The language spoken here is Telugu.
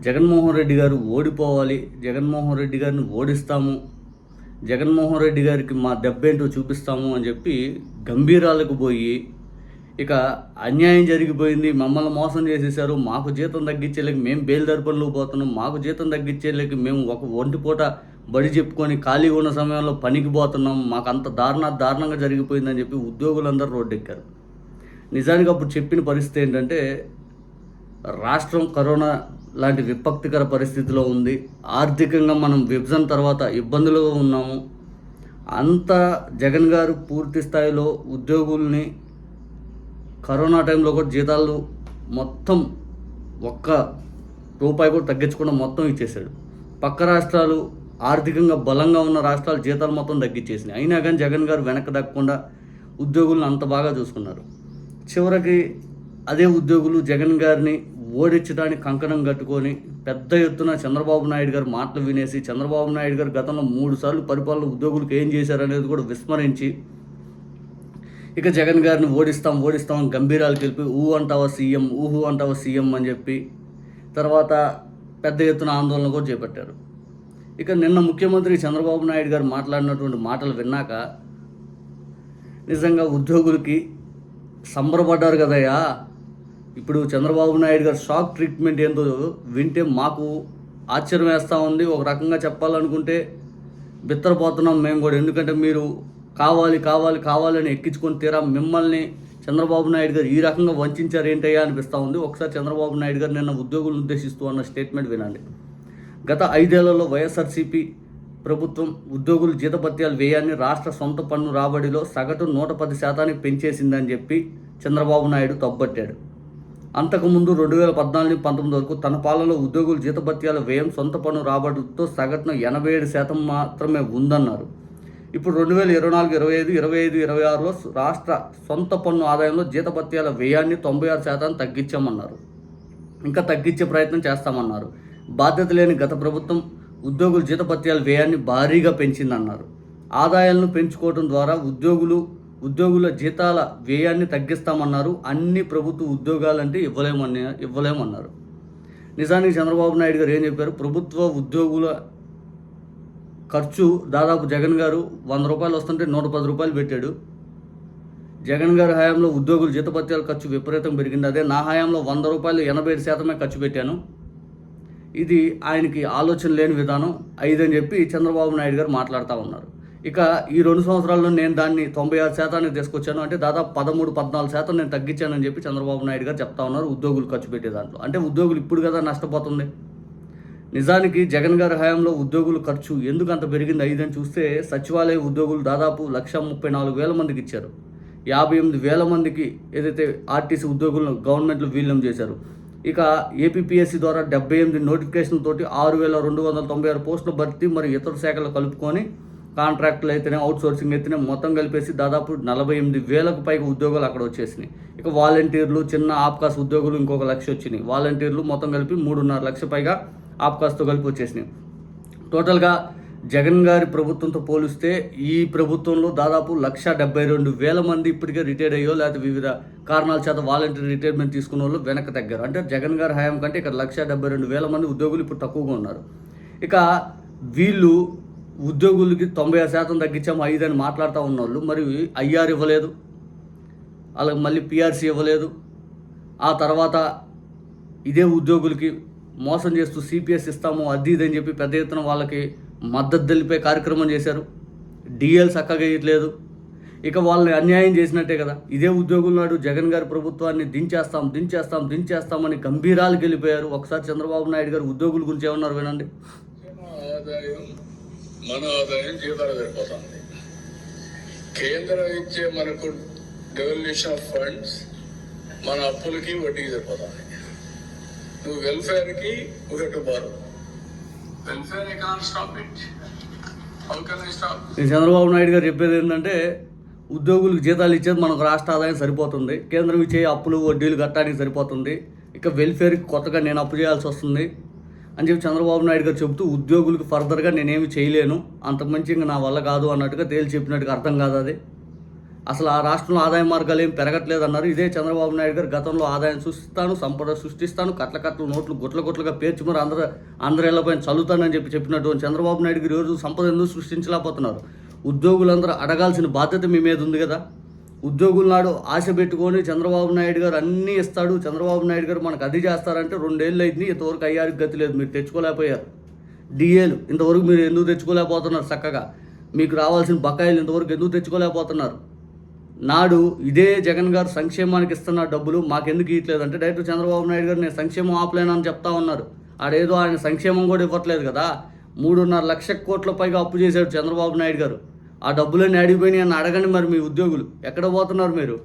జగన్మోహన్ రెడ్డి గారు ఓడిపోవాలి, జగన్మోహన్ రెడ్డి గారిని ఓడిస్తాము, జగన్మోహన్ రెడ్డి గారికి మా దెబ్బేంటో చూపిస్తాము అని చెప్పి గంభీరాలకు పోయి, ఇక అన్యాయం జరిగిపోయింది, మమ్మల్ని మోసం చేసేసారు, మాకు జీతం తగ్గించేలేక మేము బేల్దారి పనులు పోతున్నాం, మాకు జీతం తగ్గించేలేక మేము ఒక ఒంటిపూట బడి చెప్పుకొని ఖాళీగా ఉన్న సమయంలో పనికి పోతున్నాం, మాకు అంత దారుణంగా జరిగిపోయిందని చెప్పి ఉద్యోగులందరూ రోడ్డెక్కారు. నిజానికి అప్పుడు చెప్పిన పరిస్థితి ఏంటంటే, రాష్ట్రం కరోనా లాంటి విపత్తికర పరిస్థితిలో ఉంది, ఆర్థికంగా మనం విభజన తర్వాత ఇబ్బందులు ఉన్నాము, అంత జగన్ గారు పూర్తి స్థాయిలో ఉద్యోగుల్ని కరోనా టైంలో కూడా జీతాలు మొత్తం ఒక్క రూపాయి కూడా తగ్గించకుండా మొత్తం ఇచ్చేశాడు. పక్క రాష్ట్రాలు ఆర్థికంగా బలంగా ఉన్న రాష్ట్రాలు జీతాలు మొత్తం తగ్గించేసినాయి. అయినా కానీ జగన్ గారు వెనక్కి దక్కకుండా ఉద్యోగులను అంత బాగా చూసుకున్నారు. చివరికి అదే ఉద్యోగులు జగన్ గారిని ఓడించడానికి కంకణం కట్టుకొని పెద్ద ఎత్తున చంద్రబాబు నాయుడు గారు మాటలు వినేసి, చంద్రబాబు నాయుడు గారు గతంలో 3 సార్లు పరిపాలన ఉద్యోగులకు ఏం చేశారనేది కూడా విస్మరించి, ఇక జగన్ గారిని ఓడిస్తాం గంభీరాలు తెలిపి ఊహు అంటావా సీఎం అని చెప్పి తర్వాత పెద్ద ఎత్తున ఆందోళన కూడా చేపట్టారు. ఇక నిన్న ముఖ్యమంత్రి చంద్రబాబు నాయుడు గారు మాట్లాడినటువంటి మాటలు విన్నాక నిజంగా ఉద్యోగులకి సంబరపడ్డారు కదయ్యా. ఇప్పుడు చంద్రబాబు నాయుడు గారు షాక్ ట్రీట్మెంట్ ఏందో వింటే మాకు ఆశ్చర్యం వేస్తూ ఉంది. ఒక రకంగా చెప్పాలనుకుంటే బిత్తరపోతున్నాం మేము కూడా. ఎందుకంటే మీరు కావాలని ఎక్కించుకొని తీరా మిమ్మల్ని చంద్రబాబు నాయుడు గారు ఈ రకంగా వంచారు ఏంటయ్యా అనిపిస్తూ ఉంది. ఒకసారి చంద్రబాబు నాయుడు గారు నిన్న ఉద్యోగులను ఉద్దేశిస్తూ అన్న స్టేట్మెంట్ వినండి. గత 5 ఏళ్లలో వైఎస్ఆర్సీపీ ప్రభుత్వం ఉద్యోగుల జీతభత్యాల వ్యయాన్ని రాష్ట్ర సొంత పన్ను రాబడిలో సగటు 110% పెంచేసిందని చెప్పి చంద్రబాబు నాయుడు తప్పట్టాడు. అంతకుముందు 2014-19 వరకు తన పాలనలో ఉద్యోగుల జీతభత్యాల వ్యయం సొంత పన్ను రాబడితో సగటున 87% మాత్రమే ఉందన్నారు. ఇప్పుడు 2024, 25, 26లో రాష్ట్ర సొంత పన్ను ఆదాయంలో జీతభత్యాల వ్యయాన్ని 96% తగ్గించామన్నారు. ఇంకా తగ్గించే ప్రయత్నం చేస్తామన్నారు. బాధ్యత లేని గత ప్రభుత్వం ఉద్యోగుల జీతభత్యాల వ్యయాన్ని భారీగా పెంచిందన్నారు. ఆదాయాలను పెంచుకోవడం ద్వారా ఉద్యోగుల జీతాల వ్యయాన్ని తగ్గిస్తామన్నారు. అన్ని ప్రభుత్వ ఉద్యోగాలంటే ఇవ్వలేమన్నారు. నిజానికి చంద్రబాబు నాయుడు గారు ఏం చెప్పారు? ప్రభుత్వ ఉద్యోగుల ఖర్చు దాదాపు జగన్ గారు 100 రూపాయలు వస్తుంటే 110 రూపాయలు పెట్టాడు. జగన్ గారి హయాంలో ఉద్యోగుల జీతభత్యాల ఖర్చు విపరీతం పెరిగింది. అదే నా హయాంలో 100 రూపాయలు 87% ఖర్చు పెట్టాను. ఇది ఆయనకి ఆలోచన లేని విధానం 5 అని చెప్పి చంద్రబాబు నాయుడు గారు మాట్లాడుతూ ఉన్నారు. ఇక ఈ 2 సంవత్సరాల్లో నేను దాన్ని 96% తీసుకొచ్చాను, అంటే దాదాపు 13-14% నేను తగ్గించానని చెప్పి చంద్రబాబు నాయుడు గారు చెప్తా ఉన్నారు ఉద్యోగులు ఖర్చు పెట్టే దాంట్లో. అంటే ఉద్యోగులు ఇప్పుడు కదా నష్టపోతుంది. నిజానికి జగన్ గారి హయాంలో ఉద్యోగుల ఖర్చు ఎందుకు అంత పెరిగింది 5 అని చూస్తే, సచివాలయ ఉద్యోగులు దాదాపు 134,000 మందికి ఇచ్చారు. 58,000 మందికి ఏదైతే ఆర్టీసీ ఉద్యోగులను గవర్నమెంట్లో విలీనం చేశారు. ఇక ఏపీపీఎస్సీ ద్వారా 78 నోటిఫికేషన్లతోటి 6,296 పోస్టుల భర్తీ, మరి ఇతర శాఖలు కలుపుకొని కాంట్రాక్టులు అయితేనే, అవుట్సోర్సింగ్ అయితేనే మొత్తం కలిపేసి దాదాపు 48,000కు పైగా ఉద్యోగాలు అక్కడ వచ్చేసినాయి. ఇక వాలంటీర్లు, చిన్న ఆప్కాస్ ఉద్యోగులు ఇంకొక 1,00,000 వచ్చినాయి. వాలంటీర్లు మొత్తం కలిపి 3.5 లక్షల పైగా ఆప్కాస్తో కలిపి వచ్చేసినాయి. టోటల్గా జగన్ గారి ప్రభుత్వంతో పోలిస్తే ఈ ప్రభుత్వంలో దాదాపు 172,000 మంది ఇప్పటికే రిటైర్ అయ్యో లేకపోతే వివిధ కారణాల చేత వాలంటీర్ రిటైర్మెంట్ తీసుకున్న వాళ్ళు వెనక్కి తగ్గారు. అంటే జగన్ గారి హయాం కంటే ఇక్కడ 172,000 మంది ఉద్యోగులు ఇప్పుడు తక్కువగా ఉన్నారు. ఇక వీళ్ళు ఉద్యోగులకి 96% తగ్గించాము 5 అని మాట్లాడుతూ ఉన్నవాళ్ళు మరి ఐఆర్ ఇవ్వలేదు, అలాగే మళ్ళీ పిఆర్సీ ఇవ్వలేదు. ఆ తర్వాత ఇదే ఉద్యోగులకి మోసం చేస్తూ సిపిఎస్ ఇస్తాము అది ఇది అని చెప్పి పెద్ద ఎత్తున వాళ్ళకి మద్దతు తెలిపే కార్యక్రమం చేశారు. డిఎల్ చక్కగా ఇవ్వట్లేదు. ఇక వాళ్ళని అన్యాయం చేసినట్టే కదా. ఇదే ఉద్యోగుల నాడు జగన్ గారి ప్రభుత్వాన్ని దించేస్తామని గంభీరాలు గెలిపోయారు. ఒకసారి చంద్రబాబు నాయుడు గారు ఉద్యోగుల గురించి ఏమన్నారు వినండి. మన ఆదాయం జీతాలు సరిపోతుంది. కేంద్రం ఇచ్చే మనకు డెవల్యూషన్ ఆఫ్ ఫండ్స్ మన అప్పులకి వడ్డీకి సరిపోతుంది. నువ్వు వెల్ఫేర్కి ఒకటి బారు welfare I can't stop it. How can I stop? Chandrababu Naidu garu చెప్పేది ఏంటంటే, ఉద్యోగులకు జీతాలు ఇచ్చేది మనకు రాష్ట్ర ఆదాయం సరిపోతుంది, కేంద్రం ఇచ్చే అప్పులు వడ్డీలు కట్టడానికి సరిపోతుంది, ఇక వెల్ఫేర్కి కొత్తగా నేను అప్పు చేయాల్సి వస్తుంది అని చెప్పి చంద్రబాబు నాయుడు గారు చెబుతూ, ఉద్యోగులకు ఫర్దర్గా నేనేమి చేయలేను, అంతకుమించి ఇంకా నా వల్ల కాదు అన్నట్టుగా తేల్చి చెప్పినట్టుగా అర్థం కాదు అది. అసలు ఆ రాష్ట్రంలో ఆదాయ మార్గాలు ఏం పెరగట్లేదు అన్నారు. ఇదే చంద్రబాబు నాయుడు గారు గతంలో ఆదాయం సృష్టిస్తాను, సంపద సృష్టిస్తాను, కట్ల నోట్లు గుట్లుగా పేర్చి మరి అందరి ఇళ్లపైన చల్లుతానని చెప్పినటువంటి చంద్రబాబు నాయుడు గారు ఈరోజు సంపద ఎందుకు సృష్టించలేకపోతున్నారు? ఉద్యోగులందరూ అడగాల్సిన బాధ్యత మీ మీద ఉంది కదా. ఉద్యోగుల నాడు ఆశ పెట్టుకొని చంద్రబాబు నాయుడు గారు అన్నీ ఇస్తాడు, చంద్రబాబు నాయుడు గారు మనకు అది చేస్తారంటే 2 ఏళ్ళు అయింది, ఇంతవరకు అయ్యారికి గతి లేదు. మీరు తెచ్చుకోలేకపోయారు. డిఏలు ఇంతవరకు మీరు ఎందుకు తెచ్చుకోలేకపోతున్నారు? చక్కగా మీకు రావాల్సిన బకాయిలు ఇంతవరకు ఎందుకు తెచ్చుకోలేకపోతున్నారు? నాడు ఇదే జగన్ గారు సంక్షేమానికి ఇస్తున్న డబ్బులు మాకెందుకు ఇవ్వట్లేదు అంటే డైరెక్ట్ చంద్రబాబు నాయుడు గారు నేను సంక్షేమం ఆపలేనని చెప్తా ఉన్నారు. ఆడేదో ఆయన సంక్షేమం కూడా ఇవ్వట్లేదు కదా. 3.5 లక్షల కోట్ల పైగా అప్పు చేశాడు చంద్రబాబు నాయుడు గారు. ఆ డబ్బులన్నీ అడిగిపోయినాయి అని అడగండి మరి మీ ఉద్యోగులు. ఎక్కడ పోతున్నారు మీరు?